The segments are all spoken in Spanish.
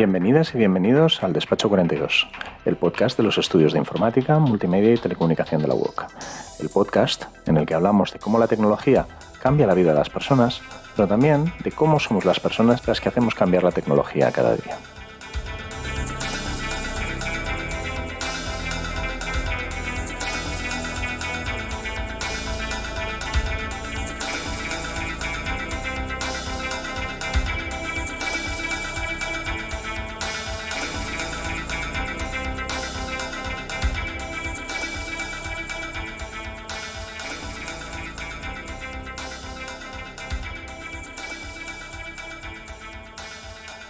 Bienvenidas y bienvenidos al Despacho 42, el podcast de los estudios de informática, multimedia y telecomunicación de la UOC. El podcast en el que hablamos de cómo la tecnología cambia la vida de las personas, pero también de cómo somos las personas las que hacemos cambiar la tecnología cada día.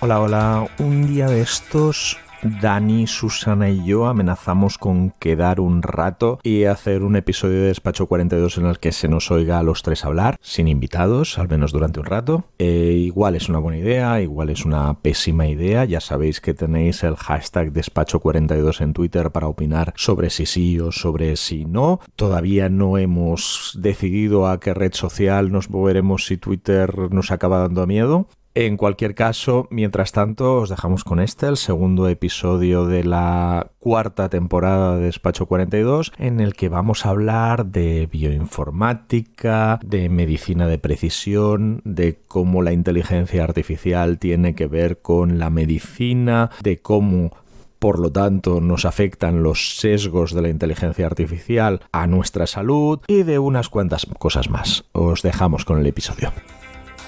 Hola, un día de estos, Dani, Susana y yo amenazamos con quedar un rato y hacer un episodio de Despacho 42 en el que se nos oiga a los tres hablar, sin invitados, al menos durante un rato. Igual es una buena idea, igual es una pésima idea. Ya sabéis que tenéis el hashtag Despacho 42 en Twitter para opinar sobre si sí o sobre si no. Todavía no hemos decidido a qué red social nos moveremos si Twitter nos acaba dando miedo. En cualquier caso, mientras tanto, os dejamos con el segundo episodio de la cuarta temporada de Despacho 42, en el que vamos a hablar de bioinformática, de medicina de precisión, de cómo la inteligencia artificial tiene que ver con la medicina, de cómo, por lo tanto, nos afectan los sesgos de la inteligencia artificial a nuestra salud y de unas cuantas cosas más. Os dejamos con el episodio.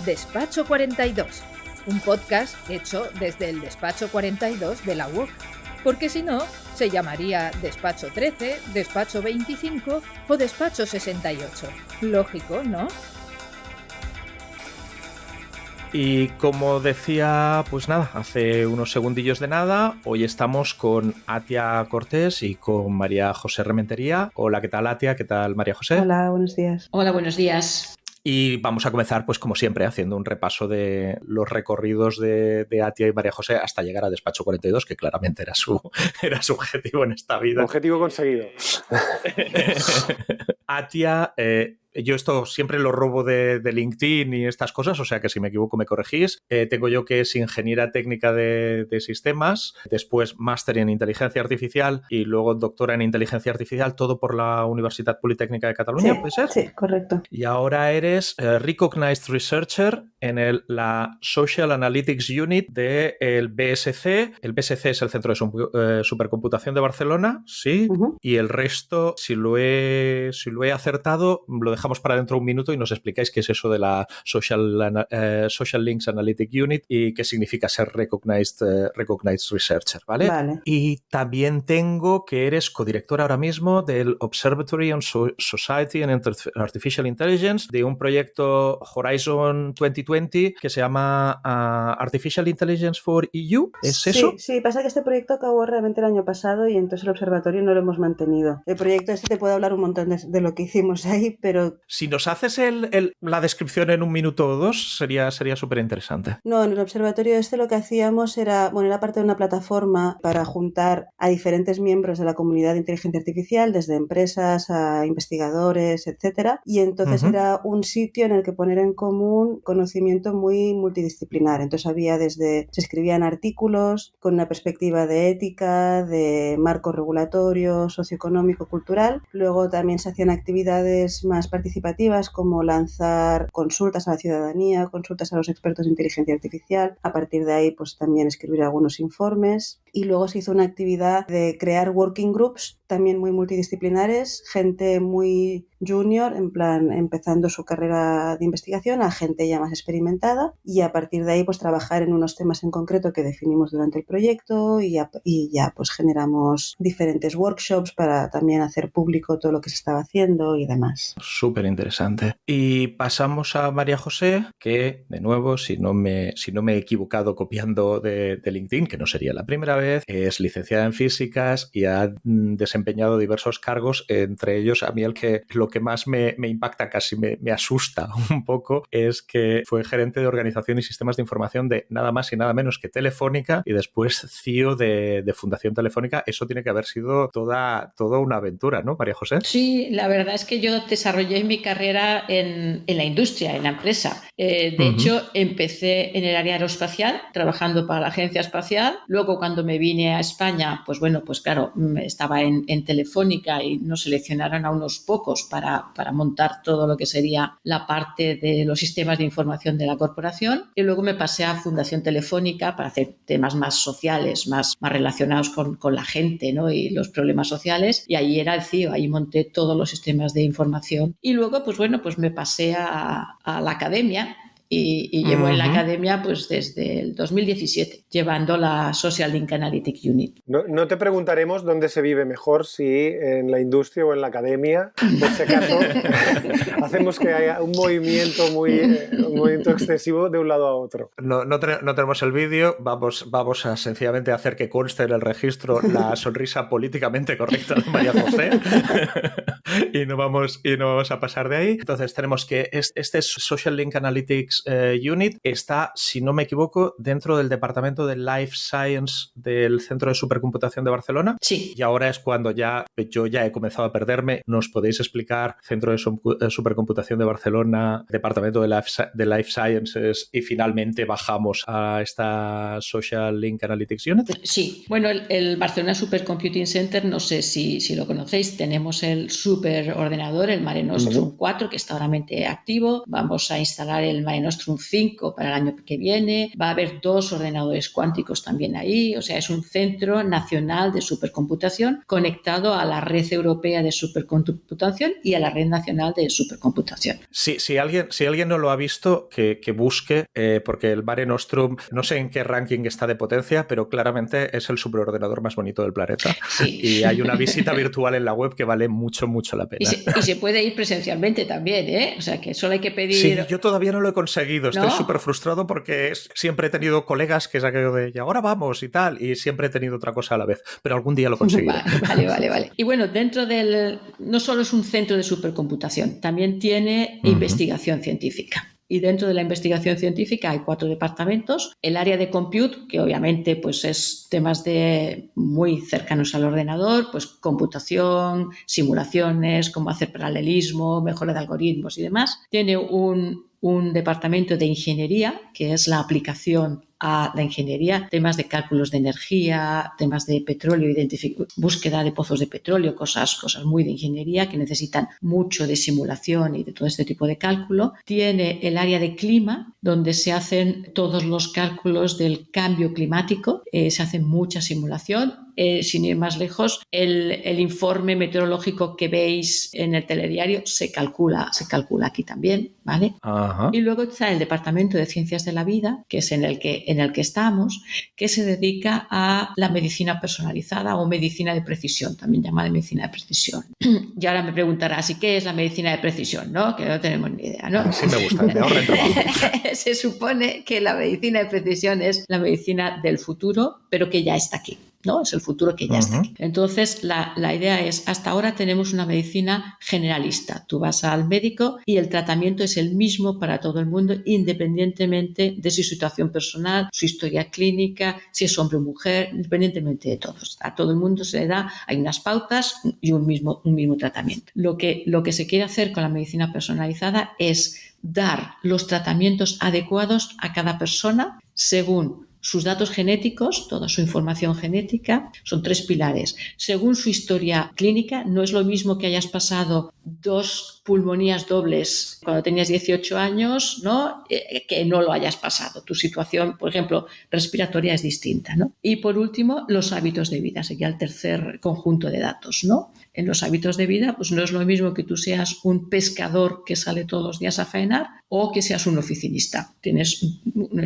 Despacho 42, un podcast hecho desde el Despacho 42 de la UOC, porque si no, se llamaría Despacho 13, Despacho 25 o Despacho 68. Lógico, ¿no? Y como decía, pues nada, hace unos segundillos de nada, hoy estamos con Atia Cortés y con María José Rementería. Hola, ¿qué tal, Atia? ¿Qué tal, María José? Hola, buenos días. Hola, buenos días. Y vamos a comenzar, pues como siempre, haciendo un repaso de los recorridos de Atia y María José hasta llegar a Despacho 42, que claramente era su objetivo en esta vida. Objetivo conseguido. Atia, yo esto siempre lo robo de LinkedIn y estas cosas, o sea que si me equivoco me corregís. Tengo yo que es ingeniera técnica de sistemas, después máster en inteligencia artificial y luego doctora en inteligencia artificial, todo por la Universidad Politécnica de Cataluña, Sí, ¿puede ser? Sí, correcto. Y ahora eres Recognized Researcher en la Social Analytics Unit del BSC. El BSC es el Centro de Supercomputación de Barcelona, ¿sí? Uh-huh. Y el resto, si lo he acertado, lo dejamos para dentro de un minuto y nos explicáis qué es eso de la Social Links Analytic Unit y qué significa ser Recognized Researcher, ¿vale? Vale. Y también tengo que eres codirectora ahora mismo del Observatory on Society and Artificial Intelligence de un proyecto Horizon 2020 que se llama Artificial Intelligence for EU. ¿Es eso? Sí, pasa que este proyecto acabó realmente el año pasado y entonces el observatorio no lo hemos mantenido. El proyecto te puedo hablar un montón de lo que hicimos ahí, pero... Si nos haces la descripción en un minuto o dos, sería súper interesante. No, en el observatorio lo que hacíamos era parte de una plataforma para juntar a diferentes miembros de la comunidad de inteligencia artificial, desde empresas a investigadores, etcétera, y entonces era un sitio en el que poner en común conocimiento muy multidisciplinar. Entonces se escribían artículos con una perspectiva de ética, de marco regulatorio, socioeconómico, cultural. Luego también se hacían actividades más participativas como lanzar consultas a la ciudadanía, consultas a los expertos de inteligencia artificial. A partir de ahí, pues también escribir algunos informes. Y luego se hizo una actividad de crear working groups también muy multidisciplinares, gente muy junior, en plan empezando su carrera de investigación, a gente ya más experimentada, y a partir de ahí pues trabajar en unos temas en concreto que definimos durante el proyecto y ya pues generamos diferentes workshops para también hacer público todo lo que se estaba haciendo y demás. Súper interesante. Y pasamos a María José, que de nuevo, si no me he equivocado copiando de LinkedIn, que no sería la primera vez, es licenciada en físicas y ha desempeñado diversos cargos, entre ellos a mí lo que más me impacta, casi me asusta un poco, es que fue gerente de organización y sistemas de información de nada más y nada menos que Telefónica y después CEO de Fundación Telefónica. Eso tiene que haber sido toda una aventura, ¿no, María José? Sí, la verdad es que yo desarrollé mi carrera en la industria, en la empresa. De hecho, empecé en el área aeroespacial, trabajando para la agencia espacial. Luego, cuando me vine a España, pues claro, estaba en Telefónica y nos seleccionaron a unos pocos para montar todo lo que sería la parte de los sistemas de información de la corporación. Y luego me pasé a Fundación Telefónica para hacer temas más sociales, más relacionados con la gente, ¿no? Y los problemas sociales. Y ahí era el CIO, ahí monté todos los sistemas de información. Y luego, pues me pasé a la academia. Y llevo en la academia pues desde el 2017, llevando la Social Link Analytics Unit. No te preguntaremos dónde se vive mejor, si en la industria o en la academia. Por si acaso, hacemos que haya un movimiento excesivo de un lado a otro. No tenemos el vídeo, vamos a sencillamente hacer que conste en el registro la sonrisa políticamente correcta de María José y no vamos a pasar de ahí. Entonces tenemos que este Social Link Analytics Unit está, si no me equivoco, dentro del departamento de Life Science del Centro de Supercomputación de Barcelona. Sí. Y ahora es cuando yo ya he comenzado a perderme. ¿Nos podéis explicar Centro de Supercomputación de Barcelona, departamento de Life Sciences y finalmente bajamos a esta Social Link Analytics Unit? Sí. Bueno, el Barcelona Supercomputing Center, no sé si lo conocéis, tenemos el superordenador, el Mare Nostrum 4, que está ahora activo. Vamos a instalar el Mare Nostrum 5 para el año que viene. Va a haber 2 ordenadores cuánticos también ahí. O sea, es un centro nacional de supercomputación conectado a la red europea de supercomputación y a la red nacional de supercomputación. Sí, si alguien no lo ha visto, que busque, porque el Mare Nostrum, no sé en qué ranking está de potencia, pero claramente es el superordenador más bonito del planeta. Sí. Y hay una visita virtual en la web que vale mucho, mucho la pena. Y se puede ir presencialmente también, ¿eh? O sea, que solo hay que pedir... Sí, yo todavía no lo he conseguido. Estoy súper frustrado porque siempre he tenido colegas que se han quedado de y ahora vamos y tal, y siempre he tenido otra cosa a la vez, pero algún día lo conseguiré. Vale. Y bueno, dentro no solo es un centro de supercomputación, también tiene investigación científica. Y dentro de la investigación científica hay 4 departamentos. El área de compute, que obviamente pues es temas muy cercanos al ordenador, pues computación, simulaciones, cómo hacer paralelismo, mejora de algoritmos y demás. Tiene un departamento de ingeniería, que es la aplicación a la ingeniería, temas de cálculos de energía, temas de petróleo, búsqueda de pozos de petróleo, cosas muy de ingeniería que necesitan mucho de simulación y de todo este tipo de cálculo. Tiene el área de clima, donde se hacen todos los cálculos del cambio climático, se hace mucha simulación. Sin ir más lejos, el informe meteorológico que veis en el telediario se calcula aquí también, ¿vale? Ajá. Y luego está el Departamento de Ciencias de la Vida, que es en el que estamos, que se dedica a la medicina personalizada o medicina de precisión, también llamada medicina de precisión. Y ahora me preguntarás, ¿y qué es la medicina de precisión? ¿No? Que no tenemos ni idea, ¿no? Sí, me gusta, me ahorra el trabajo. Se supone que la medicina de precisión es la medicina del futuro, pero que ya está aquí, ¿no? Es el futuro que ya está aquí. Entonces, la idea es, hasta ahora tenemos una medicina generalista. Tú vas al médico y el tratamiento es el mismo para todo el mundo, independientemente de su situación personal, su historia clínica, si es hombre o mujer, independientemente de todo. A todo el mundo se le da, hay unas pautas y un mismo tratamiento. Lo que se quiere hacer con la medicina personalizada es dar los tratamientos adecuados a cada persona según sus datos genéticos, toda su información genética, son 3 pilares. Según su historia clínica, no es lo mismo que hayas pasado 2 pulmonías dobles cuando tenías 18 años, ¿no? Que no lo hayas pasado. Tu situación, por ejemplo, respiratoria es distinta, ¿no? Y por último, los hábitos de vida, sería el tercer conjunto de datos, ¿no? En los hábitos de vida, pues no es lo mismo que tú seas un pescador que sale todos los días a faenar o que seas un oficinista. En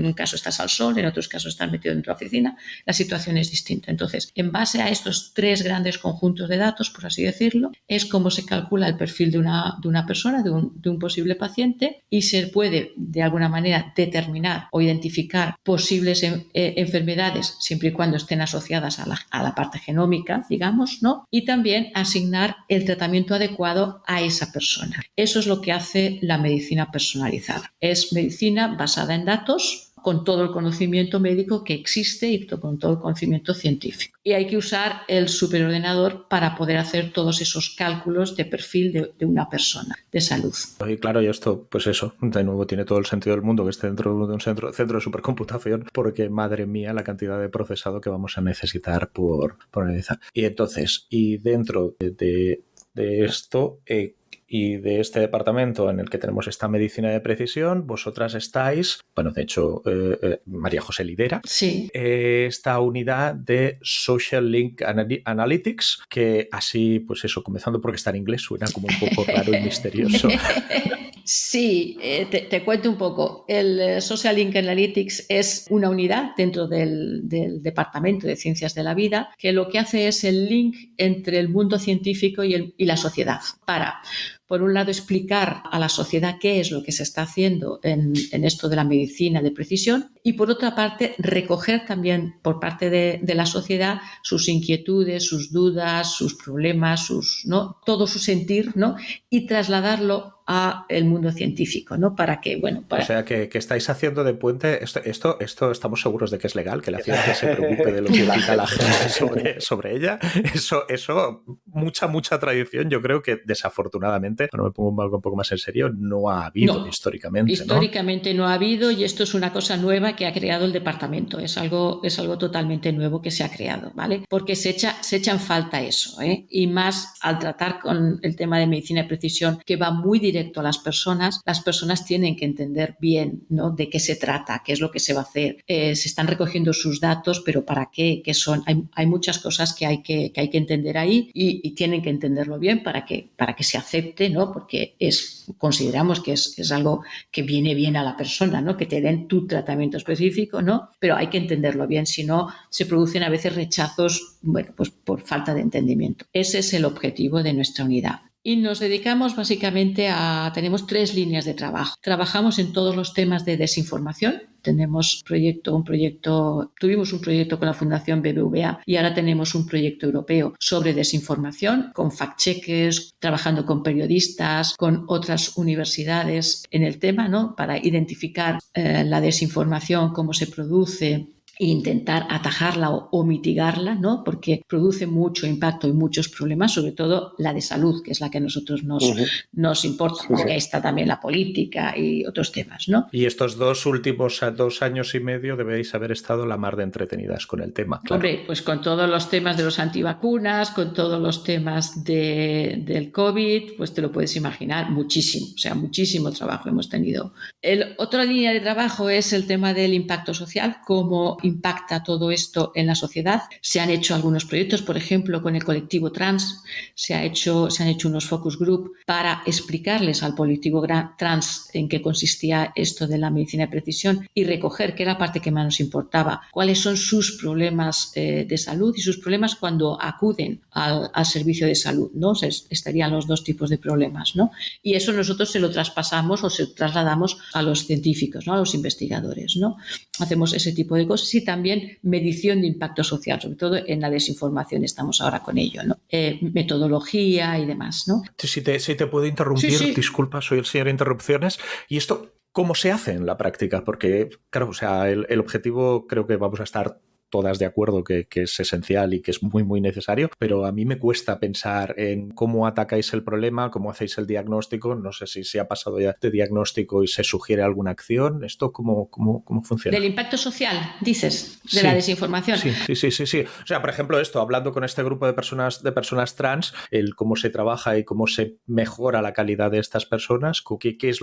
un caso estás al sol, en otros casos estás metido dentro de la oficina, la situación es distinta. Entonces, en base a estos 3 grandes conjuntos de datos, por así decirlo, es como se calcula el perfil de una persona, de un posible paciente, y se puede de alguna manera determinar o identificar posibles enfermedades siempre y cuando estén asociadas a la parte genómica, digamos, ¿no? Y también asignar el tratamiento adecuado a esa persona. Eso es lo que hace la medicina personalizada. Es medicina basada en datos, con todo el conocimiento médico que existe y con todo el conocimiento científico. Y hay que usar el superordenador para poder hacer todos esos cálculos de perfil de una persona de salud. Y claro, y esto, pues eso, de nuevo tiene todo el sentido del mundo que esté dentro de un centro de supercomputación, porque madre mía la cantidad de procesado que vamos a necesitar por analizar. Y entonces, y dentro de esto... y de este departamento en el que tenemos esta medicina de precisión, vosotras estáis, bueno, de hecho, María José lidera esta unidad de Social Link Analytics, que así, pues eso, comenzando porque está en inglés, suena como un poco raro y misterioso. Sí, te cuento un poco. El Social Link Analytics es una unidad dentro del Departamento de Ciencias de la Vida que lo que hace es el link entre el mundo científico y la sociedad para, por un lado, explicar a la sociedad qué es lo que se está haciendo en esto de la medicina de precisión y, por otra parte, recoger también por parte de la sociedad sus inquietudes, sus dudas, sus problemas, ¿no? Todo su sentir, ¿no? Y trasladarlo a el mundo científico, ¿no? Para que, bueno... O sea, que estáis haciendo de puente... Esto estamos seguros de que es legal, que la ciencia se preocupe de lo que implica la gente sobre ella. Eso, mucha tradición, yo creo que desafortunadamente, no me pongo algo un poco más en serio, no ha habido históricamente, ¿no? Históricamente no ha habido, y esto es una cosa nueva que ha creado el departamento. Es algo totalmente nuevo que se ha creado, ¿vale? Porque se echa en falta eso, ¿eh? Y más al tratar con el tema de medicina de precisión, que va muy directo a las personas tienen que entender bien, ¿no? De qué se trata, qué es lo que se va a hacer. Se están recogiendo sus datos, pero ¿para qué? ¿Qué son? Hay muchas cosas que hay que entender ahí y tienen que entenderlo bien para que se acepte, ¿no? Porque consideramos que es algo que viene bien a la persona, ¿no? Que te den tu tratamiento específico, ¿no? Pero hay que entenderlo bien, si no se producen a veces rechazos, bueno, pues por falta de entendimiento. Ese es el objetivo de nuestra unidad. Y nos dedicamos básicamente tenemos 3 líneas de trabajo. Trabajamos en todos los temas de desinformación. Tuvimos un proyecto con la Fundación BBVA y ahora tenemos un proyecto europeo sobre desinformación, con fact-checkers, trabajando con periodistas, con otras universidades en el tema, ¿no? Para identificar la desinformación, cómo se produce, e intentar atajarla o mitigarla, ¿no? Porque produce mucho impacto y muchos problemas, sobre todo la de salud, que es la que a nosotros nos importa, porque ahí está también la política y otros temas, ¿no? Y estos 2 últimos 2 años y medio debéis haber estado la mar de entretenidas con el tema, claro. Hombre, pues con todos los temas de los antivacunas, con todos los temas del COVID, pues te lo puedes imaginar, muchísimo, o sea, muchísimo trabajo hemos tenido. Otra línea de trabajo es el tema del impacto social, cómo impacta todo esto en la sociedad. Se han hecho algunos proyectos, por ejemplo, con el colectivo trans, se han hecho unos focus group para explicarles al colectivo trans en qué consistía esto de la medicina de precisión y recoger, que era la parte que más nos importaba, cuáles son sus problemas de salud y sus problemas cuando acuden al servicio de salud, ¿no? Estarían los 2 tipos de problemas, ¿no? Y eso nosotros se lo traspasamos o se trasladamos a los científicos, ¿no? A los investigadores, ¿no? Hacemos ese tipo de cosas y también medición de impacto social, sobre todo en la desinformación estamos ahora con ello, ¿no? Metodología y demás, ¿no? Si te puedo interrumpir, sí. Disculpa, soy el señor Interrupciones. ¿Y esto cómo se hace en la práctica? Porque, claro, o sea, el objetivo creo que vamos a estar todas de acuerdo que es esencial y que es muy, muy necesario, pero a mí me cuesta pensar en cómo atacáis el problema, cómo hacéis el diagnóstico. No sé si se ha pasado ya de diagnóstico y se sugiere alguna acción. ¿Esto cómo funciona? Del impacto social, dices, de la desinformación. Sí. O sea, por ejemplo, hablando con este grupo de personas trans, el cómo se trabaja y cómo se mejora la calidad de estas personas, ¿qué es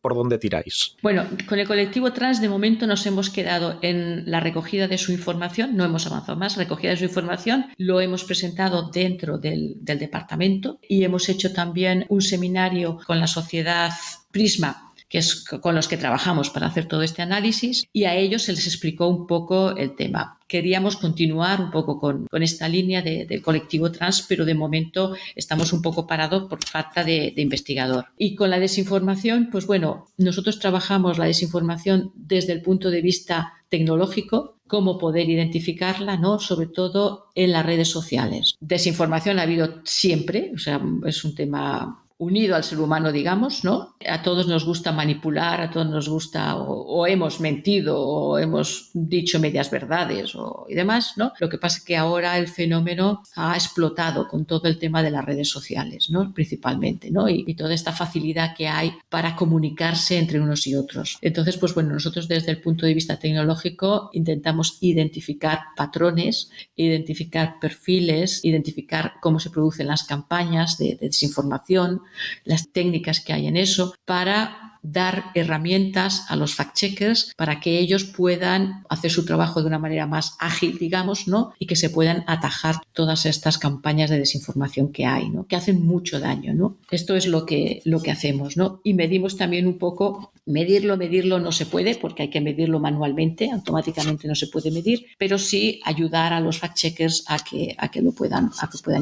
por dónde tiráis? Bueno, con el colectivo trans de momento nos hemos quedado en la recogida de su información, no hemos avanzado más, recogida de su información, lo hemos presentado dentro del departamento y hemos hecho también un seminario con la sociedad Prisma, que es con los que trabajamos para hacer todo este análisis, y a ellos se les explicó un poco el tema. Queríamos continuar un poco con esta línea del colectivo trans, pero de momento estamos un poco parados por falta de investigador. Y con la desinformación, pues bueno, nosotros trabajamos la desinformación desde el punto de vista tecnológico, cómo poder identificarla, ¿no? Sobre todo en las redes sociales. Desinformación ha habido siempre, o sea, es un tema unido al ser humano, digamos, ¿no? A todos nos gusta manipular, a todos nos gusta o hemos mentido o hemos dicho medias verdades y demás, ¿no? Lo que pasa es que ahora el fenómeno ha explotado con todo el tema de las redes sociales, ¿no? Principalmente, ¿no? Y toda esta facilidad que hay para comunicarse entre unos y otros. Entonces, pues bueno, nosotros desde el punto de vista tecnológico intentamos identificar patrones, identificar perfiles, identificar cómo se producen las campañas de desinformación, las técnicas que hay en eso, para dar herramientas a los fact-checkers para que ellos puedan hacer su trabajo de una manera más ágil, digamos, ¿no? Y que se puedan atajar todas estas campañas de desinformación que hay, ¿no? Que hacen mucho daño, ¿no? Esto es lo que hacemos, ¿no? Y medimos también un poco, medirlo no se puede porque hay que medirlo manualmente, automáticamente no se puede medir, pero sí ayudar a los fact-checkers a que lo puedan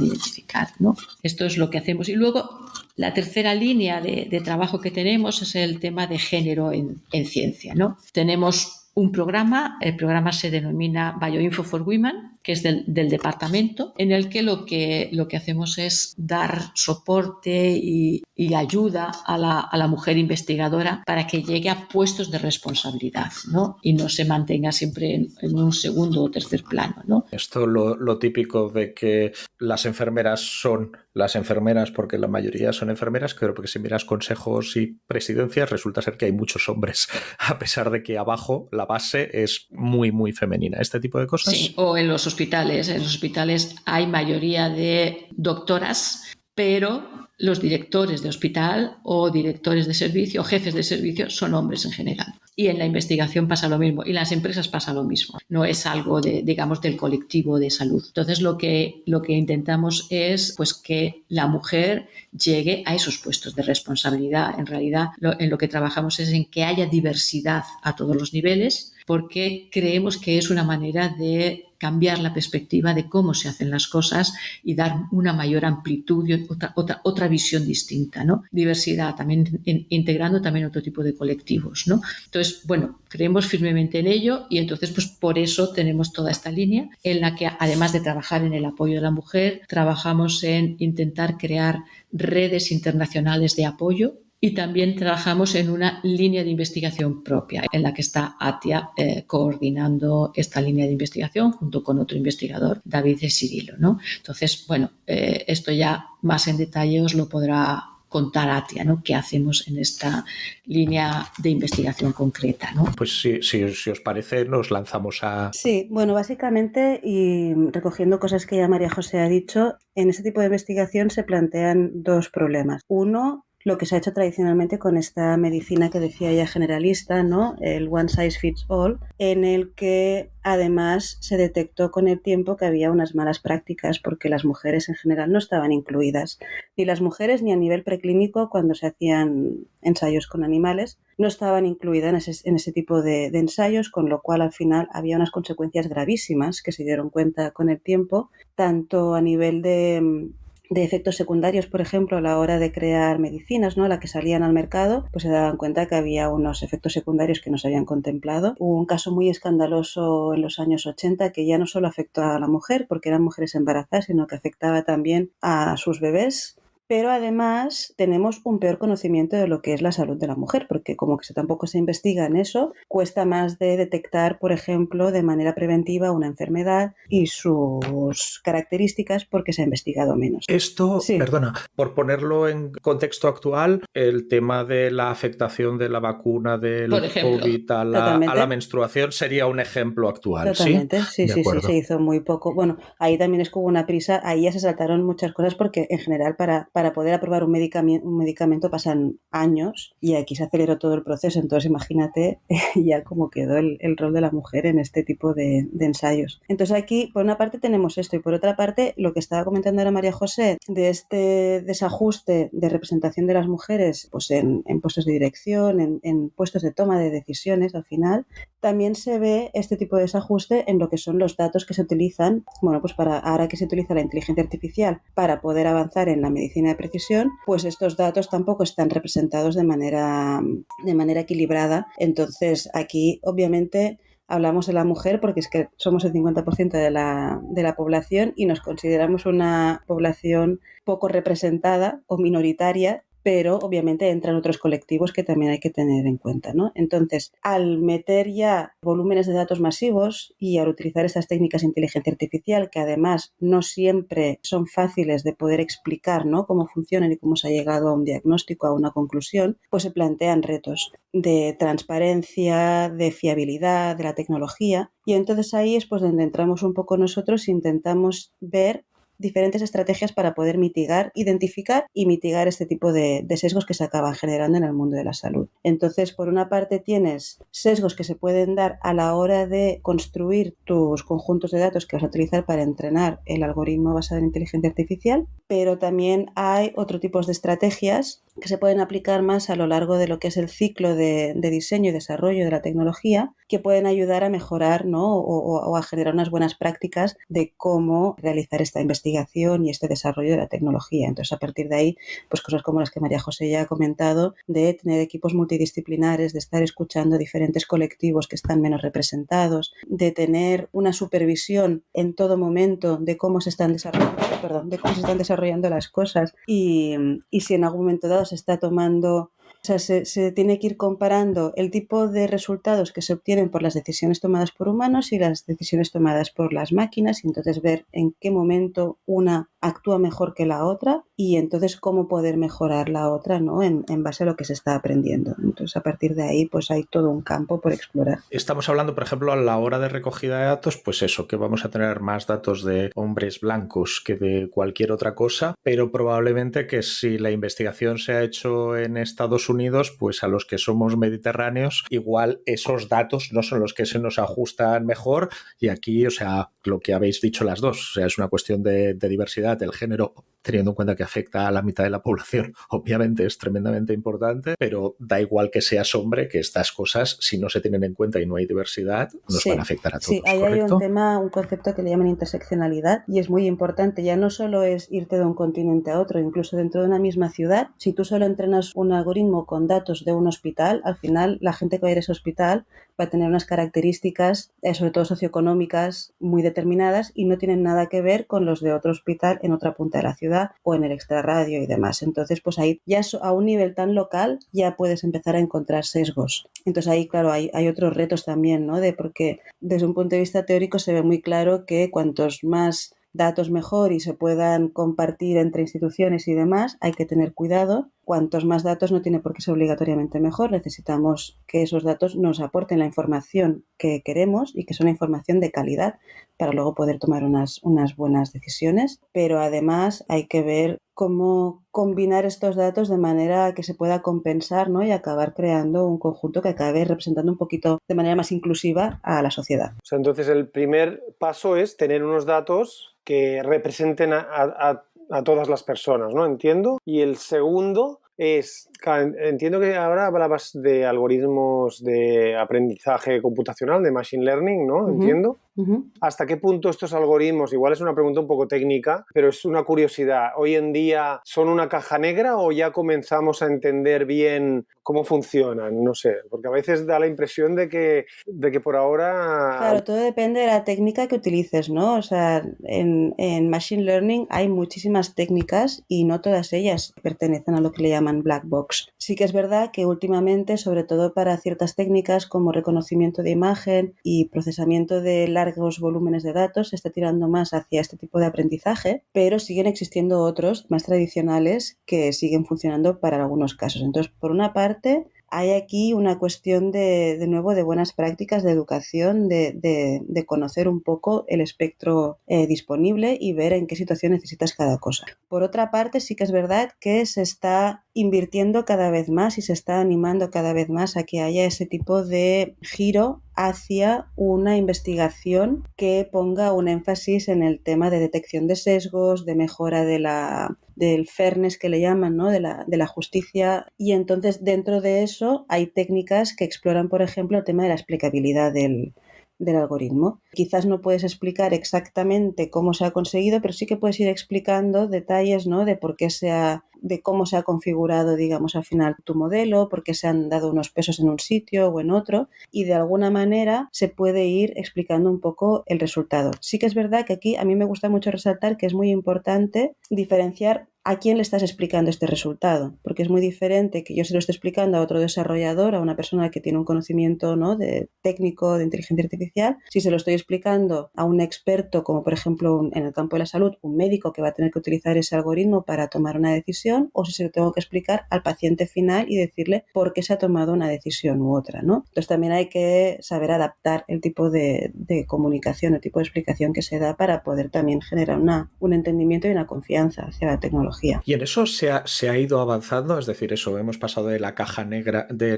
identificar, ¿no? Esto es lo que hacemos. Y luego la tercera línea de trabajo que tenemos es el tema de género en ciencia, ¿no? Tenemos un programa, el programa se denomina Bioinfo for Women, que es del departamento, en el que lo que hacemos es dar soporte y ayuda a la mujer investigadora para que llegue a puestos de responsabilidad, ¿no? Y no se mantenga siempre en un segundo o tercer plano, ¿no? Esto lo típico de que las enfermeras son las enfermeras porque la mayoría son enfermeras, pero porque si miras consejos y presidencias resulta ser que hay muchos hombres, a pesar de que abajo la base es muy, muy femenina. ¿Este tipo de cosas? Sí, o en los hospitales. En los hospitales hay mayoría de doctoras, pero los directores de hospital o directores de servicio o jefes de servicio son hombres en general. Y en la investigación pasa lo mismo, y en las empresas pasa lo mismo. No es algo digamos, del colectivo de salud. Entonces lo que intentamos es pues que la mujer llegue a esos puestos de responsabilidad. En realidad en lo que trabajamos es en que haya diversidad a todos los niveles, porque creemos que es una manera de cambiar la perspectiva de cómo se hacen las cosas y dar una mayor amplitud y otra visión distinta, ¿no? Diversidad, también integrando también otro tipo de colectivos, ¿no? Entonces, bueno, creemos firmemente en ello y entonces pues por eso tenemos toda esta línea en la que además de trabajar en el apoyo de la mujer, trabajamos en intentar crear redes internacionales de apoyo. Y también trabajamos en una línea de investigación propia, en la que está ATIA coordinando esta línea de investigación junto con otro investigador, David de Cirilo, ¿no? Entonces, bueno, esto ya más en detalle os lo podrá contar ATIA, ¿no? ¿Qué hacemos en esta línea de investigación concreta, ¿no? Pues si os parece, nos lanzamos a... Sí, bueno, básicamente, y recogiendo cosas que ya María José ha dicho, en este tipo de investigación se plantean dos problemas. Uno, lo que se ha hecho tradicionalmente con esta medicina que decía ella generalista, ¿no? El one size fits all, en el que además se detectó con el tiempo que había unas malas prácticas porque las mujeres en general no estaban incluidas, ni las mujeres ni a nivel preclínico cuando se hacían ensayos con animales, no estaban incluidas en ese tipo de ensayos, con lo cual al final había unas consecuencias gravísimas que se dieron cuenta con el tiempo, tanto a nivel de efectos secundarios, por ejemplo, a la hora de crear medicinas, ¿no? A la que salían al mercado, pues se daban cuenta que había unos efectos secundarios que no se habían contemplado. Hubo un caso muy escandaloso en los años 80 que ya no solo afectó a la mujer, porque eran mujeres embarazadas, sino que afectaba también a sus bebés. Pero además tenemos un peor conocimiento de lo que es la salud de la mujer, porque como que tampoco se investiga en eso, cuesta más de detectar, por ejemplo, de manera preventiva una enfermedad y sus características porque se ha investigado menos. Esto, sí. Perdona, por ponerlo en contexto actual, el tema de la afectación de la vacuna del COVID a la menstruación sería un ejemplo actual. Totalmente, sí, se hizo muy poco. Bueno, ahí también es que hubo una prisa, ahí ya se saltaron muchas cosas porque en general para poder aprobar un medicamento pasan años y aquí se aceleró todo el proceso, entonces imagínate ya cómo quedó el rol de la mujer en este tipo de ensayos. Entonces aquí por una parte tenemos esto y por otra parte lo que estaba comentando ahora María José de este desajuste de representación de las mujeres pues en puestos de dirección, en puestos de toma de decisiones al final, también se ve este tipo de desajuste en lo que son los datos que se utilizan, bueno, pues para ahora que se utiliza la inteligencia artificial para poder avanzar en la medicina de precisión, pues estos datos tampoco están representados de manera equilibrada. Entonces aquí obviamente hablamos de la mujer porque es que somos el 50% de la población y nos consideramos una población poco representada o minoritaria pero obviamente entran otros colectivos que también hay que tener en cuenta, ¿no? Entonces, al meter ya volúmenes de datos masivos y al utilizar estas técnicas de inteligencia artificial, que además no siempre son fáciles de poder explicar, ¿no?, cómo funcionan y cómo se ha llegado a un diagnóstico, a una conclusión, pues se plantean retos de transparencia, de fiabilidad de la tecnología, y entonces ahí es pues donde entramos un poco nosotros e intentamos ver diferentes estrategias para poder identificar y mitigar este tipo de sesgos que se acaban generando en el mundo de la salud. Entonces, por una parte tienes sesgos que se pueden dar a la hora de construir tus conjuntos de datos que vas a utilizar para entrenar el algoritmo basado en inteligencia artificial, pero también hay otro tipo de estrategias que se pueden aplicar más a lo largo de lo que es el ciclo de diseño y desarrollo de la tecnología, que pueden ayudar a mejorar, ¿no?, o a generar unas buenas prácticas de cómo realizar esta investigación y este desarrollo de la tecnología. Entonces, a partir de ahí, pues cosas como las que María José ya ha comentado, de tener equipos multidisciplinares, de estar escuchando diferentes colectivos que están menos representados, de tener una supervisión en todo momento de cómo se están desarrollando las cosas y si en algún momento dado se está tomando, o sea, se tiene que ir comparando el tipo de resultados que se obtienen por las decisiones tomadas por humanos y las decisiones tomadas por las máquinas, y entonces ver en qué momento una actúa mejor que la otra y entonces cómo poder mejorar la otra, ¿no?, en base a lo que se está aprendiendo. Entonces, a partir de ahí, pues hay todo un campo por explorar. Estamos hablando, por ejemplo, a la hora de recogida de datos, pues eso, que vamos a tener más datos de hombres blancos que de cualquier otra cosa, pero probablemente que si la investigación se ha hecho en Estados Unidos, pues a los que somos mediterráneos, igual esos datos no son los que se nos ajustan mejor, y aquí, o sea, lo que habéis dicho las dos, o sea, es una cuestión de diversidad. El género, teniendo en cuenta que afecta a la mitad de la población, obviamente es tremendamente importante, pero da igual que seas hombre, que estas cosas, si no se tienen en cuenta y no hay diversidad, nos van a afectar a todos. Sí, ahí ¿correcto? hay un concepto que le llaman interseccionalidad, y es muy importante. Ya no solo es irte de un continente a otro, incluso dentro de una misma ciudad. Si tú solo entrenas un algoritmo con datos de un hospital, al final la gente que va a ir a ese hospital va a tener unas características, sobre todo socioeconómicas, muy determinadas, y no tienen nada que ver con los de otro hospital en otra punta de la ciudad o en el extrarradio y demás. Entonces, pues ahí ya a un nivel tan local ya puedes empezar a encontrar sesgos. Entonces ahí, claro, hay otros retos también, ¿no?, porque desde un punto de vista teórico se ve muy claro que cuantos más datos mejor y se puedan compartir entre instituciones y demás, hay que tener cuidado. Cuantos más datos no tiene por qué ser obligatoriamente mejor. Necesitamos que esos datos nos aporten la información que queremos y que sea una información de calidad para luego poder tomar unas buenas decisiones. Pero además hay que ver cómo combinar estos datos de manera que se pueda compensar, ¿no?, y acabar creando un conjunto que acabe representando un poquito de manera más inclusiva a la sociedad. O sea, entonces el primer paso es tener unos datos que representen a todas las personas, ¿no? Entiendo. Y el segundo es, entiendo que ahora hablabas de algoritmos de aprendizaje computacional, de machine learning, ¿no? Entiendo. ¿Hasta qué punto estos algoritmos, igual es una pregunta un poco técnica, pero es una curiosidad, hoy en día son una caja negra o ya comenzamos a entender bien cómo funcionan? No sé, porque a veces da la impresión de que por ahora... Claro, todo depende de la técnica que utilices, ¿no? O sea, en Machine Learning hay muchísimas técnicas y no todas ellas pertenecen a lo que le llaman black box. Sí que es verdad que últimamente, sobre todo para ciertas técnicas como reconocimiento de imagen y procesamiento de largos volúmenes de datos, se está tirando más hacia este tipo de aprendizaje, pero siguen existiendo otros más tradicionales que siguen funcionando para algunos casos. Entonces, por una parte, hay aquí una cuestión de nuevo de buenas prácticas de educación, de conocer un poco el espectro disponible y ver en qué situación necesitas cada cosa. Por otra parte, sí que es verdad que se está invirtiendo cada vez más y se está animando cada vez más a que haya ese tipo de giro hacia una investigación que ponga un énfasis en el tema de detección de sesgos, de mejora del fairness que le llaman, ¿no?, de la justicia. Y entonces dentro de eso hay técnicas que exploran, por ejemplo, el tema de la explicabilidad del algoritmo. Quizás no puedes explicar exactamente cómo se ha conseguido, pero sí que puedes ir explicando detalles, ¿no?, de de cómo se ha configurado, digamos, al final tu modelo, por qué se han dado unos pesos en un sitio o en otro, y de alguna manera se puede ir explicando un poco el resultado. Sí que es verdad que aquí a mí me gusta mucho resaltar que es muy importante diferenciar ¿a quién le estás explicando este resultado? Porque es muy diferente que yo se lo esté explicando a otro desarrollador, a una persona que tiene un conocimiento, ¿no?, de técnico de inteligencia artificial, si se lo estoy explicando a un experto, como por ejemplo en el campo de la salud, un médico que va a tener que utilizar ese algoritmo para tomar una decisión, o si se lo tengo que explicar al paciente final y decirle por qué se ha tomado una decisión u otra, ¿no? Entonces también hay que saber adaptar el tipo de comunicación, el tipo de explicación que se da para poder también generar un entendimiento y una confianza hacia la tecnología. Y en eso se ha ido avanzando, es decir, eso, hemos pasado de la caja negra de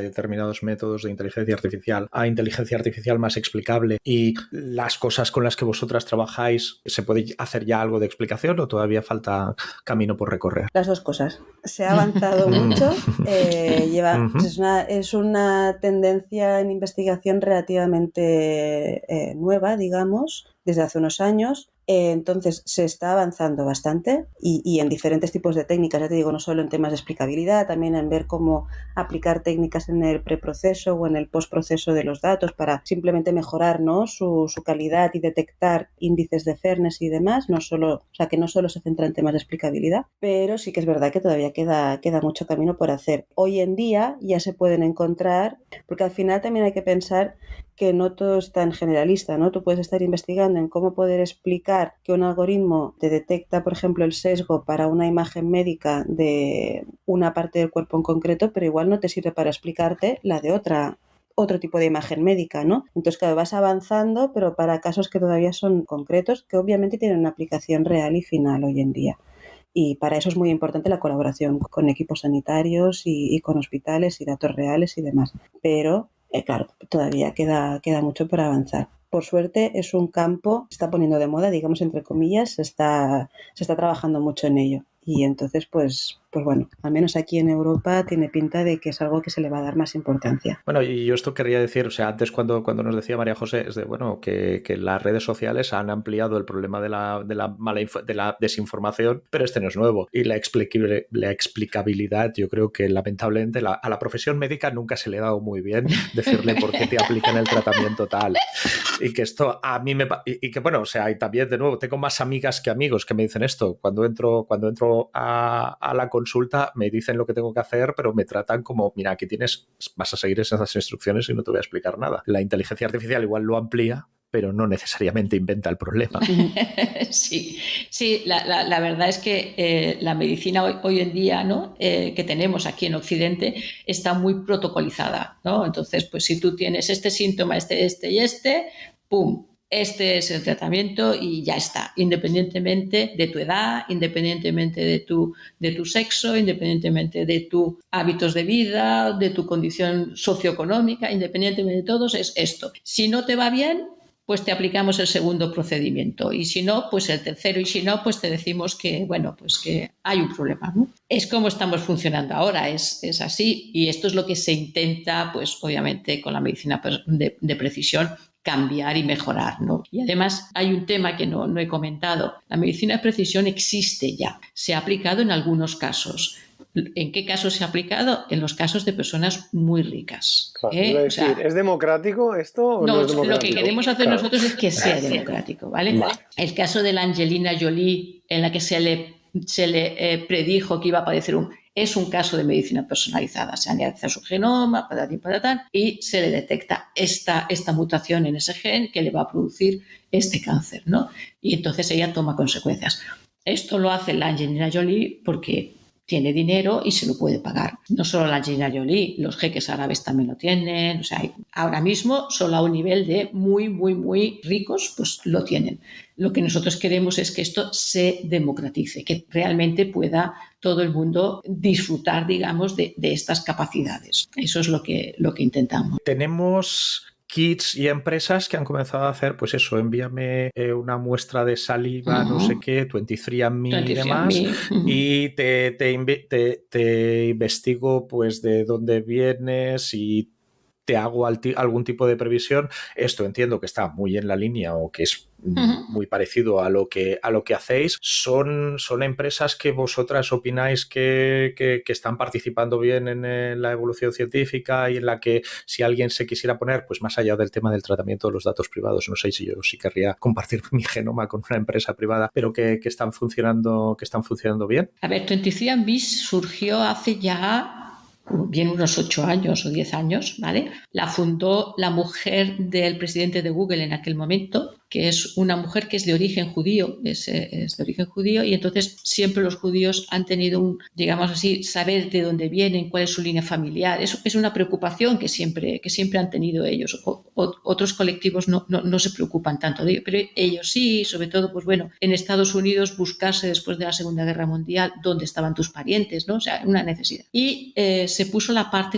determinados métodos de inteligencia artificial a inteligencia artificial más explicable, y las cosas con las que vosotras trabajáis, ¿se puede hacer ya algo de explicación o todavía falta camino por recorrer? Las dos cosas. Se ha avanzado mucho, es una tendencia en investigación relativamente nueva, digamos, desde hace unos años. Entonces se está avanzando bastante y en diferentes tipos de técnicas, ya te digo, no solo en temas de explicabilidad, también en ver cómo aplicar técnicas en el preproceso o en el postproceso de los datos para simplemente mejorar, ¿no?, su calidad y detectar índices de fairness y demás, que no solo se centra en temas de explicabilidad, pero sí que es verdad que todavía queda mucho camino por hacer. Hoy en día ya se pueden encontrar, porque al final también hay que pensar que no todo es tan generalista, ¿no? Tú puedes estar investigando en cómo poder explicar que un algoritmo te detecta, por ejemplo, el sesgo para una imagen médica de una parte del cuerpo en concreto, pero igual no te sirve para explicarte la de otro tipo de imagen médica, ¿no? Entonces, claro, vas avanzando, pero para casos que todavía son concretos, que obviamente tienen una aplicación real y final hoy en día. Y para eso es muy importante la colaboración con equipos sanitarios y con hospitales y datos reales y demás. Pero claro, todavía queda mucho por avanzar. Por suerte es un campo que se está poniendo de moda, digamos entre comillas, se está trabajando mucho en ello. Y entonces, pues bueno, al menos aquí en Europa tiene pinta de que es algo que se le va a dar más importancia. Bueno, y yo esto querría decir, o sea, antes cuando nos decía María José, es de, bueno, que las redes sociales han ampliado el problema de la desinformación, pero este no es nuevo. Y la explicabilidad, yo creo que lamentablemente a la profesión médica nunca se le ha dado muy bien decirle por qué te aplican el tratamiento tal. Y que esto a mí y que bueno, o sea, y también de nuevo, tengo más amigas que amigos que me dicen esto. Cuando entro a la consulta me dicen lo que tengo que hacer, pero me tratan como, mira, aquí vas a seguir esas instrucciones y no te voy a explicar nada. La inteligencia artificial igual lo amplía, pero no necesariamente inventa el problema. Sí, la verdad es que la medicina hoy en día, ¿no?, que tenemos aquí en Occidente está muy protocolizada, ¿no? Entonces, pues si tú tienes este síntoma, este, ¡pum!, este es el tratamiento y ya está, independientemente de tu edad, independientemente de tu sexo, independientemente de tus hábitos de vida, de tu condición socioeconómica, independientemente de todos, es esto. Si no te va bien, pues te aplicamos el segundo procedimiento, y si no, pues el tercero, y si no, pues te decimos que, bueno, pues que hay un problema, ¿no? Es como estamos funcionando ahora, es así, y esto es lo que se intenta, pues obviamente con la medicina de precisión, cambiar y mejorar, ¿no? Y además hay un tema que no he comentado. La medicina de precisión existe ya, se ha aplicado en algunos casos. ¿En qué casos se ha aplicado? En los casos de personas muy ricas. Claro, ¿es democrático esto o no es democrático? Lo que queremos hacer nosotros es que sea democrático, ¿vale? El caso de la Angelina Jolie, en la que se le predijo que iba a padecer es un caso de medicina personalizada. Se analiza su genoma, patatán, y se le detecta esta mutación en ese gen que le va a producir este cáncer, ¿no? Y entonces ella toma consecuencias. Esto lo hace la Angelina Jolie porque tiene dinero y se lo puede pagar. No solo la Angelina Jolie, los jeques árabes también lo tienen. O sea, ahora mismo solo a un nivel de muy, muy, muy ricos, pues lo tienen. Lo que nosotros queremos es que esto se democratice, que realmente pueda todo el mundo disfrutar, digamos, de estas capacidades. Eso es lo que intentamos. Tenemos kits y empresas que han comenzado a hacer, pues eso, envíame una muestra de saliva, no sé qué, 23andMe y demás, y te investigo pues de dónde vienes y te hago algún tipo de previsión. Esto entiendo que está muy en la línea o que es muy parecido a lo que hacéis. ¿Son empresas que vosotras opináis que están participando bien en la evolución científica y en la que si alguien se quisiera poner, pues más allá del tema del tratamiento de los datos privados, no sé si yo sí querría compartir mi genoma con una empresa privada, pero que están funcionando bien? A ver, 23andMe surgió hace ya bien unos 8 años o 10 años, ¿vale? La fundó la mujer del presidente de Google en aquel momento, que es una mujer que es de origen judío, es de origen judío, y entonces siempre los judíos han tenido digamos así, saber de dónde vienen, cuál es su línea familiar. Eso es una preocupación que siempre han tenido ellos. Otros colectivos no se preocupan tanto de ello, pero ellos sí, sobre todo, pues bueno, en Estados Unidos buscarse después de la Segunda Guerra Mundial dónde estaban tus parientes, ¿no? O sea, una necesidad. Y se puso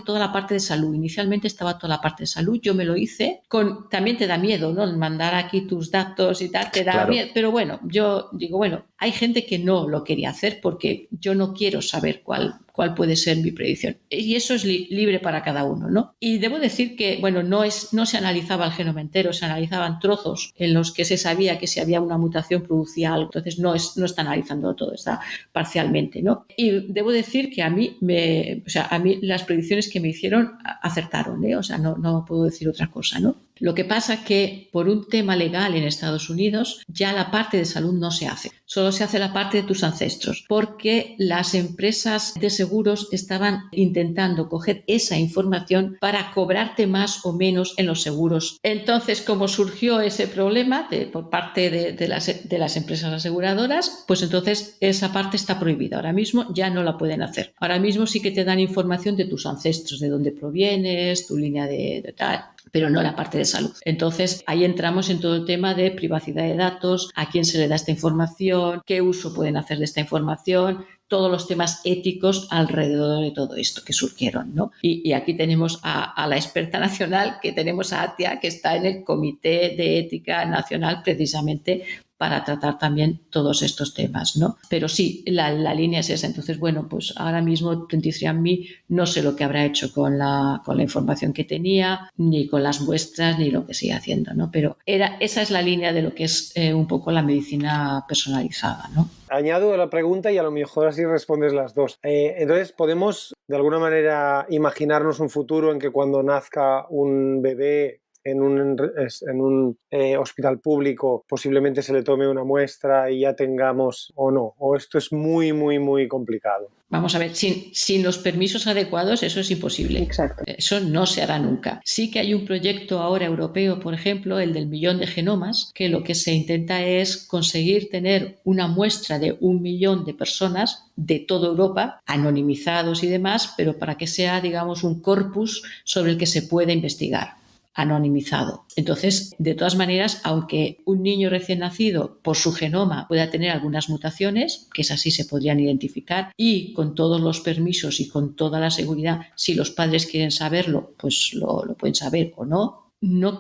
toda la parte de salud. Inicialmente estaba toda la parte de salud, yo me lo hice, también te da miedo, ¿no? Mandar aquí tus datos y tal, te da miedo, pero bueno, yo digo, bueno, hay gente que no lo quería hacer porque yo no quiero saber cuál puede ser mi predicción. Y eso es libre para cada uno, ¿no? Y debo decir que, bueno, no se analizaba el genoma entero, se analizaban trozos en los que se sabía que si había una mutación producía algo. Entonces no está analizando todo, está parcialmente, ¿no? Y debo decir que a mí las predicciones que me hicieron acertaron, ¿eh? O sea, no puedo decir otra cosa, ¿no? Lo que pasa que por un tema legal en Estados Unidos ya la parte de salud no se hace, solo se hace la parte de tus ancestros, porque las empresas de seguros estaban intentando coger esa información para cobrarte más o menos en los seguros. Entonces, como surgió ese problema por parte de las empresas aseguradoras, pues entonces esa parte está prohibida. Ahora mismo ya no la pueden hacer. Ahora mismo sí que te dan información de tus ancestros, de dónde provienes, tu línea de tal, pero no la parte de salud. Entonces, ahí entramos en todo el tema de privacidad de datos, a quién se le da esta información, qué uso pueden hacer de esta información, todos los temas éticos alrededor de todo esto que surgieron, ¿no? Y aquí tenemos a la experta nacional, que tenemos a Atia, que está en el Comité de Ética Nacional precisamente para tratar también todos estos temas, ¿no? Pero sí, la línea es esa. Entonces, bueno, pues ahora mismo 23andMe no sé lo que habrá hecho con la información que tenía, ni con las muestras, ni lo que sigue haciendo, ¿no? Pero esa es la línea de lo que es un poco la medicina personalizada, ¿no? Añado la pregunta y a lo mejor así respondes las dos. Entonces, ¿podemos de alguna manera imaginarnos un futuro en que cuando nazca un bebé en un hospital público posiblemente se le tome una muestra y ya tengamos o no? ¿O esto es muy, muy, muy complicado? Vamos a ver, sin los permisos adecuados eso es imposible. Exacto. Eso no se hará nunca. Sí que hay un proyecto ahora europeo, por ejemplo, el del 1.000.000 de genomas, que lo que se intenta es conseguir tener una muestra de 1.000.000 de personas de toda Europa, anonimizados y demás, pero para que sea, digamos, un corpus sobre el que se pueda investigar. Anonimizado. Entonces, de todas maneras, aunque un niño recién nacido por su genoma pueda tener algunas mutaciones, que esas sí se podrían identificar, y con todos los permisos y con toda la seguridad, si los padres quieren saberlo, pues lo pueden saber o no, no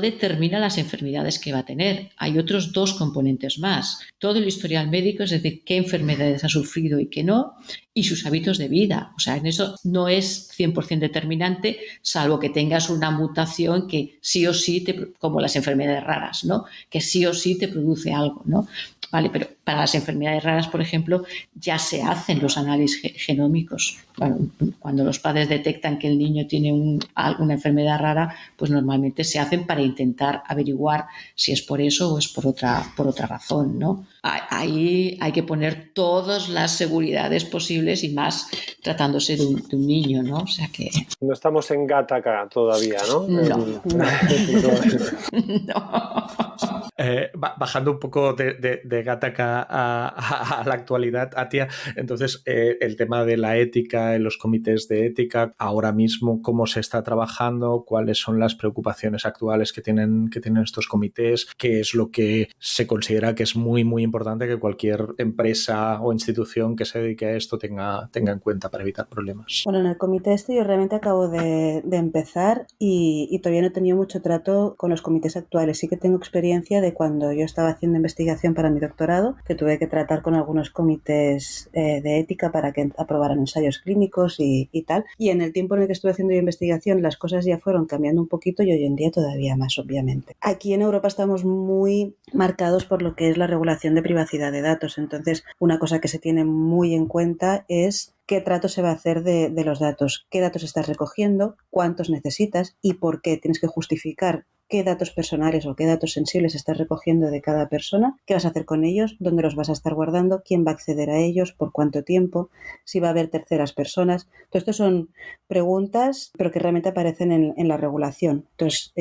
determina las enfermedades que va a tener. Hay otros 2 componentes más. Todo el historial médico, es decir, qué enfermedades ha sufrido y qué no, y sus hábitos de vida. O sea, en eso no es 100% determinante, salvo que tengas una mutación que sí o sí, como las enfermedades raras, ¿no? Que sí o sí te produce algo, ¿no? Vale, pero para las enfermedades raras, por ejemplo, ya se hacen los análisis genómicos. Bueno, cuando los padres detectan que el niño tiene una enfermedad rara, pues normalmente se hacen para intentar averiguar si es por eso o es por otra razón, ¿no? Ahí hay que poner todas las seguridades posibles y más tratándose de un niño, ¿no? O sea que... No estamos en Gattaca todavía, ¿no? No. No. Bajando un poco de Gattaca a la actualidad, Atia, entonces el tema de la ética en los comités de ética, ahora mismo cómo se está trabajando, cuáles son las preocupaciones actuales que tienen estos comités, qué es lo que se considera que es muy, muy importante que cualquier empresa o institución que se dedique a esto tenga en cuenta para evitar problemas. Bueno, en el comité yo realmente acabo de empezar y todavía no he tenido mucho trato con los comités actuales. Sí que tengo experiencia de cuando yo estaba haciendo investigación para mi doctorado, que tuve que tratar con algunos comités de ética para que aprobaran ensayos clínicos y tal. Y en el tiempo en el que estuve haciendo investigación, las cosas ya fueron cambiando un poquito y hoy en día todavía más, obviamente. Aquí en Europa estamos muy marcados por lo que es la regulación de privacidad de datos. Entonces, una cosa que se tiene muy en cuenta es qué trato se va a hacer de los datos, qué datos estás recogiendo, cuántos necesitas y por qué. Tienes que justificar qué datos personales o qué datos sensibles estás recogiendo de cada persona, qué vas a hacer con ellos, dónde los vas a estar guardando, quién va a acceder a ellos, por cuánto tiempo, si va a haber terceras personas. Todo esto son preguntas, pero que realmente aparecen en la regulación. Entonces,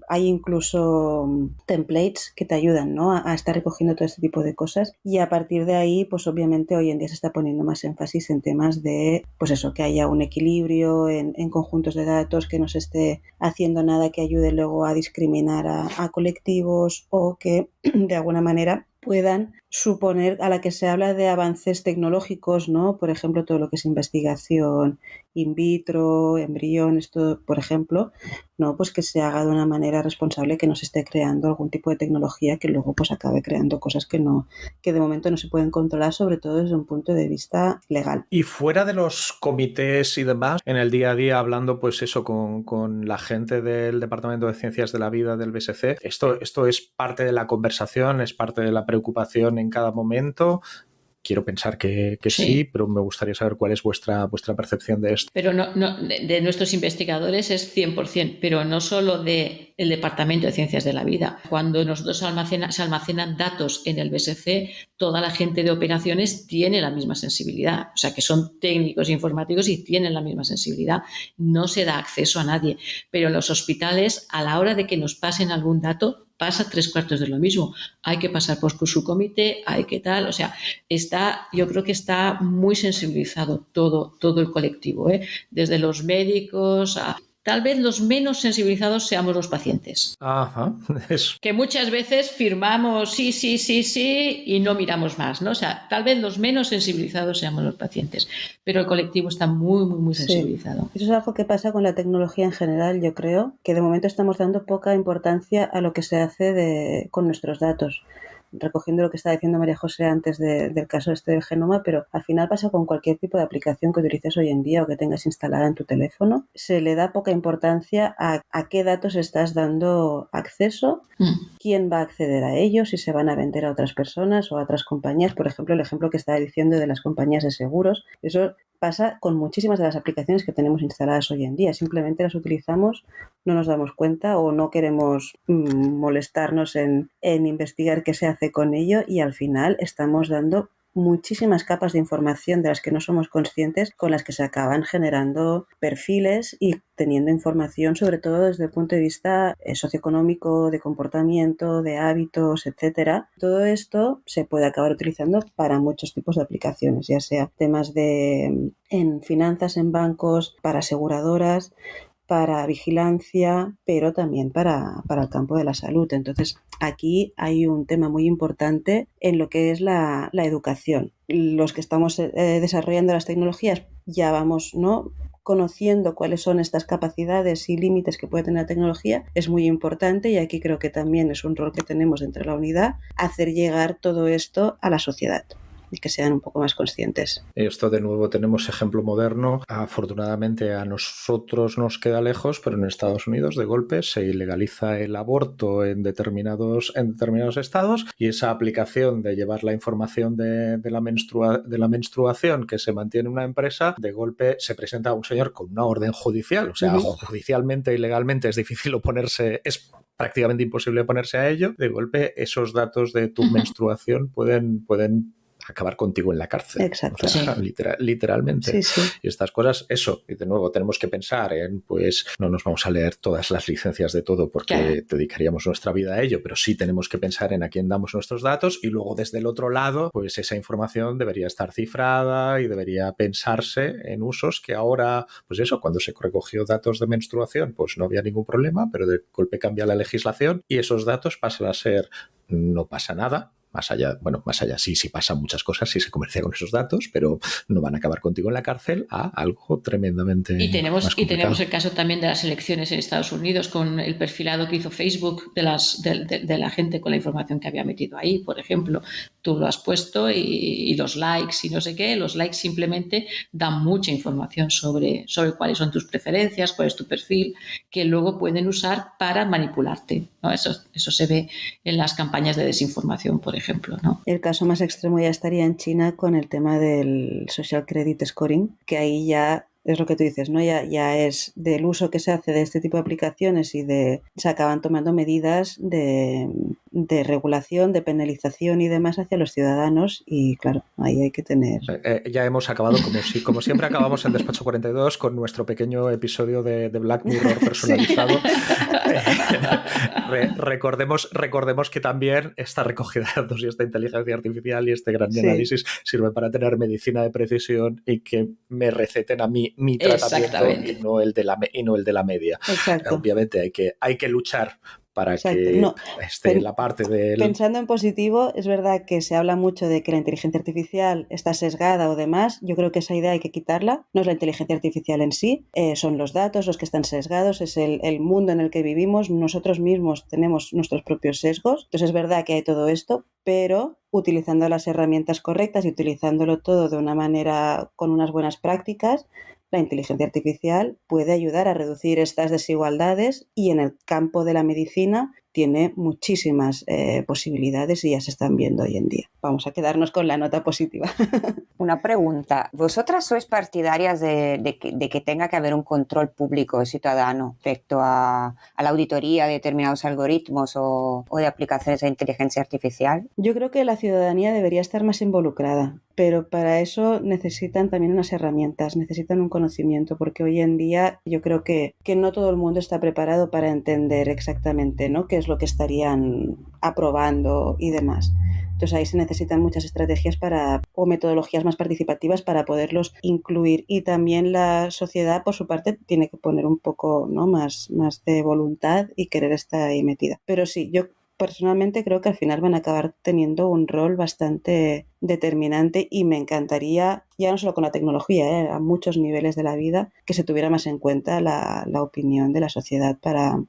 hay incluso templates que te ayudan, ¿no?, a estar recogiendo todo este tipo de cosas, y a partir de ahí, pues obviamente hoy en día se está poniendo más énfasis en temas de, pues eso, que haya un equilibrio en conjuntos de datos, que no se esté haciendo nada que ayude luego a discriminar a colectivos o que de alguna manera puedan suponer, a la que se habla de avances tecnológicos, ¿no? Por ejemplo, todo lo que es investigación in vitro, embrión, esto, por ejemplo, ¿no? Pues que se haga de una manera responsable, que no se esté creando algún tipo de tecnología que luego pues acabe creando cosas que de momento no se pueden controlar, sobre todo desde un punto de vista legal. Y fuera de los comités y demás, en el día a día hablando pues eso con la gente del Departamento de Ciencias de la Vida del BSC, esto es parte de la conversación, es parte de la preocupación en cada momento. Quiero pensar que sí, pero me gustaría saber cuál es vuestra percepción de esto. Pero de nuestros investigadores es 100%, pero no solo del Departamento de Ciencias de la Vida. Cuando nosotros se almacenan datos en el BSC, toda la gente de operaciones tiene la misma sensibilidad. O sea, que son técnicos informáticos y tienen la misma sensibilidad. No se da acceso a nadie. Pero en los hospitales, a la hora de que nos pasen algún dato, pasa 3/4 de lo mismo. Hay que pasar por su comité, hay que tal, o sea, yo creo que está muy sensibilizado todo el colectivo, desde los médicos a... Tal vez los menos sensibilizados seamos los pacientes. Ajá. Que muchas veces firmamos sí y no miramos más, ¿no? O sea, tal vez los menos sensibilizados seamos los pacientes, pero el colectivo está muy sensibilizado. Sí. Eso es algo que pasa con la tecnología en general, yo creo, que de momento estamos dando poca importancia a lo que se hace con nuestros datos. Recogiendo lo que estaba diciendo María José antes del caso del genoma, pero al final pasa con cualquier tipo de aplicación que utilices hoy en día o que tengas instalada en tu teléfono. Se le da poca importancia a qué datos estás dando acceso, quién va a acceder a ellos, si se van a vender a otras personas o a otras compañías. Por ejemplo, el ejemplo que estaba diciendo de las compañías de seguros, eso pasa con muchísimas de las aplicaciones que tenemos instaladas hoy en día. Simplemente las utilizamos, no nos damos cuenta o no queremos molestarnos en investigar qué se hace con ello, y al final estamos dando muchísimas capas de información de las que no somos conscientes, con las que se acaban generando perfiles y teniendo información, sobre todo desde el punto de vista socioeconómico, de comportamiento, de hábitos, etcétera. Todo esto se puede acabar utilizando para muchos tipos de aplicaciones, ya sea temas en finanzas, en bancos, para aseguradoras, para vigilancia, pero también para el campo de la salud. Entonces, aquí hay un tema muy importante en lo que es la educación. Los que estamos desarrollando las tecnologías ya vamos, ¿no?, conociendo cuáles son estas capacidades y límites que puede tener la tecnología. Es muy importante, y aquí creo que también es un rol que tenemos dentro de la unidad, hacer llegar todo esto a la sociedad y que sean un poco más conscientes. Esto de nuevo tenemos ejemplo moderno. Afortunadamente a nosotros nos queda lejos, pero en Estados Unidos de golpe se ilegaliza el aborto en determinados estados, y esa aplicación de llevar la información de la menstruación que se mantiene en una empresa, de golpe se presenta a un señor con una orden judicial. O sea, judicialmente y legalmente es difícil oponerse, es prácticamente imposible oponerse a ello. De golpe esos datos de tu menstruación pueden acabar contigo en la cárcel. Exacto. O sea, literalmente. Sí. Y estas cosas, eso, y de nuevo tenemos que pensar en, pues, no nos vamos a leer todas las licencias de todo porque dedicaríamos nuestra vida a ello, pero sí tenemos que pensar en a quién damos nuestros datos, y luego desde el otro lado, pues esa información debería estar cifrada y debería pensarse en usos que ahora, pues eso, cuando se recogió datos de menstruación, pues no había ningún problema, pero de golpe cambia la legislación y esos datos pasan a ser, no pasa nada, más allá, sí pasan muchas cosas, sí se comercia con esos datos, pero no van a acabar contigo en la cárcel, a algo tremendamente y tenemos más complicado. el caso también de las elecciones en Estados Unidos, con el perfilado que hizo Facebook de la gente con la información que había metido ahí, por ejemplo. Tú lo has puesto y los likes y no sé qué, los likes simplemente dan mucha información sobre cuáles son tus preferencias, cuál es tu perfil, que luego pueden usar para manipularte, ¿no? Eso se ve en las campañas de desinformación, por ejemplo, ¿no? El caso más extremo ya estaría en China con el tema del Social Credit Scoring, que ahí ya es lo que tú dices, ¿no? Ya es del uso que se hace de este tipo de aplicaciones y se acaban tomando medidas de regulación, de penalización y demás hacia los ciudadanos, y claro, ahí hay que tener... Ya hemos acabado, como siempre acabamos en Despacho 42 con nuestro pequeño episodio de Black Mirror personalizado. Recordemos que también esta recogida de datos y esta inteligencia artificial y este gran análisis sirve para tener medicina de precisión y que me receten a mí mi tratamiento y no el de la media. Exacto. Obviamente hay que luchar para que esté la parte del... Pensando en positivo, es verdad que se habla mucho de que la inteligencia artificial está sesgada o demás. Yo creo que esa idea hay que quitarla. No es la inteligencia artificial en sí, son los datos los que están sesgados, es el mundo en el que vivimos. Nosotros mismos tenemos nuestros propios sesgos. Entonces es verdad que hay todo esto, pero utilizando las herramientas correctas y utilizándolo todo de una manera con unas buenas prácticas, la inteligencia artificial puede ayudar a reducir estas desigualdades y en el campo de la medicina tiene muchísimas posibilidades y ya se están viendo hoy en día. Vamos a quedarnos con la nota positiva. Una pregunta. ¿Vosotras sois partidarias de que tenga que haber un control público ciudadano respecto a la auditoría de determinados algoritmos o de aplicaciones de inteligencia artificial? Yo creo que la ciudadanía debería estar más involucrada, pero para eso necesitan también unas herramientas, necesitan un conocimiento, porque hoy en día yo creo que no todo el mundo está preparado para entender exactamente, ¿no?, qué es lo que estarían aprobando y demás. Entonces ahí se necesitan muchas estrategias o metodologías más participativas para poderlos incluir, y también la sociedad por su parte tiene que poner un poco, ¿no?, más de voluntad y querer estar ahí metida. Pero sí, yo personalmente creo que al final van a acabar teniendo un rol bastante determinante y me encantaría, ya no solo con la tecnología, a muchos niveles de la vida, que se tuviera más en cuenta la opinión de la sociedad para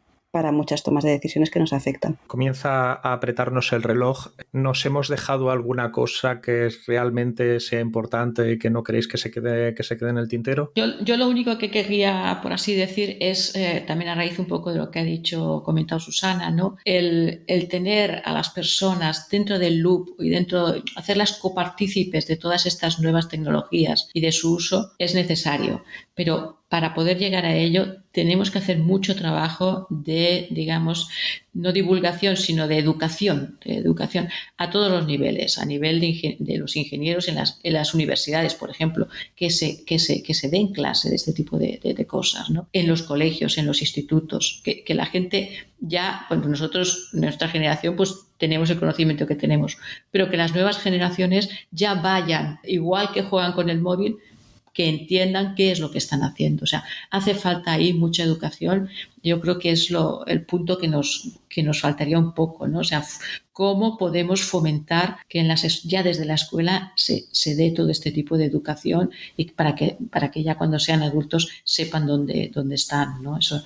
muchas tomas de decisiones que nos afectan. Comienza a apretarnos el reloj. ¿Nos hemos dejado alguna cosa que realmente sea importante y que no queréis que se quede en el tintero? Yo lo único que querría, por así decir, es también a raíz un poco de lo que ha comentado Susana, ¿no? El tener a las personas dentro del loop y hacerlas copartícipes de todas estas nuevas tecnologías y de su uso es necesario, pero para poder llegar a ello tenemos que hacer mucho trabajo de, digamos, no divulgación, sino de educación a todos los niveles, a nivel de los ingenieros en las universidades, por ejemplo, que se den clase de este tipo de cosas, ¿no? En los colegios, en los institutos, que la gente ya, bueno, nosotros, nuestra generación, pues tenemos el conocimiento que tenemos, pero que las nuevas generaciones ya vayan, igual que juegan con el móvil, que entiendan qué es lo que están haciendo. O sea, hace falta ahí mucha educación. Yo creo que es el punto que nos faltaría un poco, ¿no? O sea, cómo podemos fomentar que ya desde la escuela se dé todo este tipo de educación y para que ya cuando sean adultos sepan dónde están, ¿no? Eso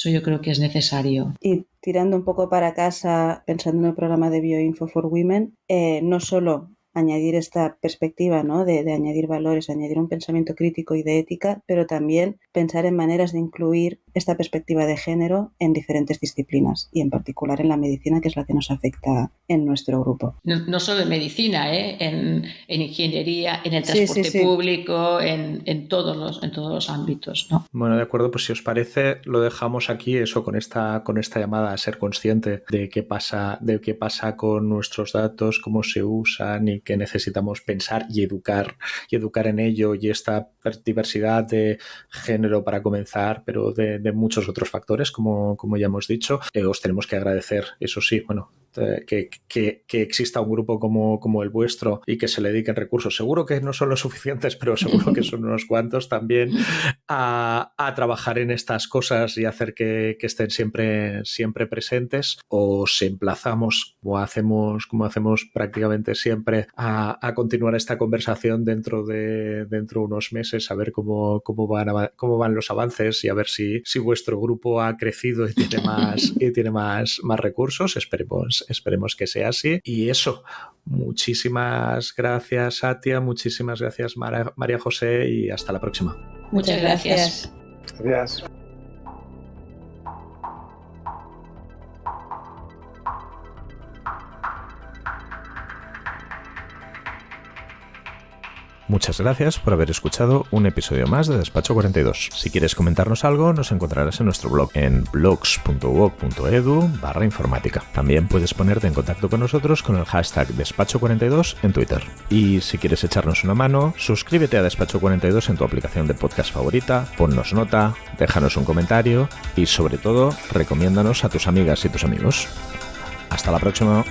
yo creo que es necesario. Y tirando un poco para casa, pensando en el programa de Bioinfo for Women, no solo añadir esta perspectiva, ¿no?, de añadir valores, añadir un pensamiento crítico y de ética, pero también pensar en maneras de incluir esta perspectiva de género en diferentes disciplinas y en particular en la medicina, que es la que nos afecta en nuestro grupo. No solo en medicina, en ingeniería, en el transporte público, en todos los ámbitos, ¿no? Bueno, de acuerdo, pues si os parece lo dejamos aquí, eso, con esta llamada a ser consciente de qué pasa con nuestros datos, cómo se usan y que necesitamos pensar y educar en ello, y esta diversidad de género para comenzar, pero de muchos otros factores, como ya hemos dicho. Os tenemos que agradecer, eso sí, bueno, que exista un grupo como el vuestro y que se le dediquen recursos. Seguro que no son los suficientes, pero seguro que son unos cuantos también a trabajar en estas cosas y hacer que estén siempre presentes. Os emplazamos, como hacemos prácticamente siempre, a continuar esta conversación dentro de unos meses, a ver cómo van los avances y a ver si vuestro grupo ha crecido y tiene más recursos. Esperemos que sea así. Y eso, muchísimas gracias, Satia, muchísimas gracias, María José, y hasta la próxima. Muchas gracias. Gracias. Muchas gracias por haber escuchado un episodio más de Despacho 42. Si quieres comentarnos algo, nos encontrarás en nuestro blog en blogs.uoc.edu/informática. También puedes ponerte en contacto con nosotros con el hashtag Despacho42 en Twitter. Y si quieres echarnos una mano, suscríbete a Despacho 42 en tu aplicación de podcast favorita, ponnos nota, déjanos un comentario y, sobre todo, recomiéndanos a tus amigas y tus amigos. Hasta la próxima.